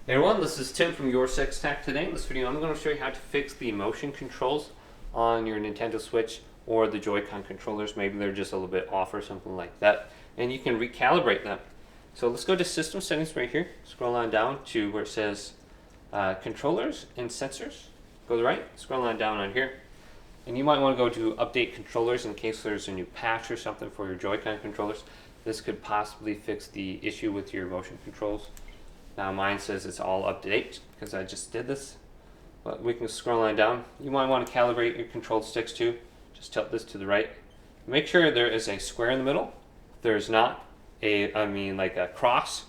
Hey everyone, this is Tim from Your Six Tech. Today in this video I'm going to show you how to fix the motion controls on your Nintendo Switch or the Joy-Con controllers. Maybe they're just a little bit off or something like that, and you can recalibrate them. So let's go to System Settings right here, scroll on down to where it says Controllers and Sensors. Go to the right, scroll on down on here, and you might want to go to Update Controllers in case there's a new patch or something for your Joy-Con controllers. This could possibly fix the issue with your motion controls. Now mine says it's all up to date because I just did this, but we can scroll on down. You might want to calibrate your control sticks too. Just tilt this to the right. Make sure there is a square in the middle. If there's not like a cross,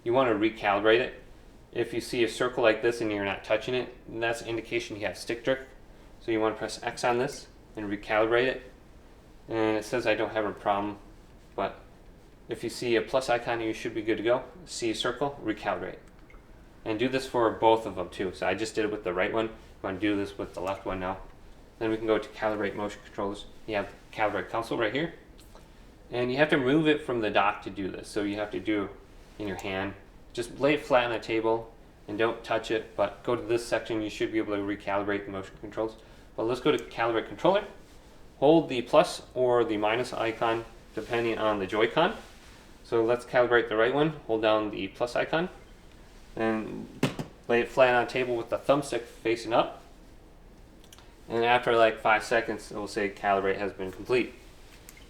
you want to recalibrate it. If you see a circle like this and you're not touching it, that's an indication you have stick drift. So you want to press X on this and recalibrate it. And it says I don't have a problem, but if you see a plus icon, you should be good to go. See a circle, recalibrate. And do this for both of them too. So I just did it with the right one. I'm going to do this with the left one now. Then we can go to Calibrate Motion Controllers. You have Calibrate Console right here. And you have to move it from the dock to do this. So you have to do it in your hand. Just lay it flat on the table and don't touch it. But go to this section, you should be able to recalibrate the motion controls. But let's go to Calibrate Controller. Hold the plus or the minus icon depending on the Joy-Con. So let's calibrate the right one. Hold down the plus icon and lay it flat on the table with the thumbstick facing up. And after like 5 seconds, it will say calibrate has been complete.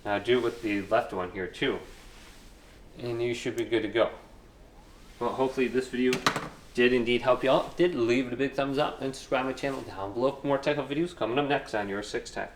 Now do it with the left one here too. And you should be good to go. Well, hopefully this video did indeed help you out. Did leave it a big thumbs up and subscribe to my channel down below for more technical videos coming up next on Your Six Tech.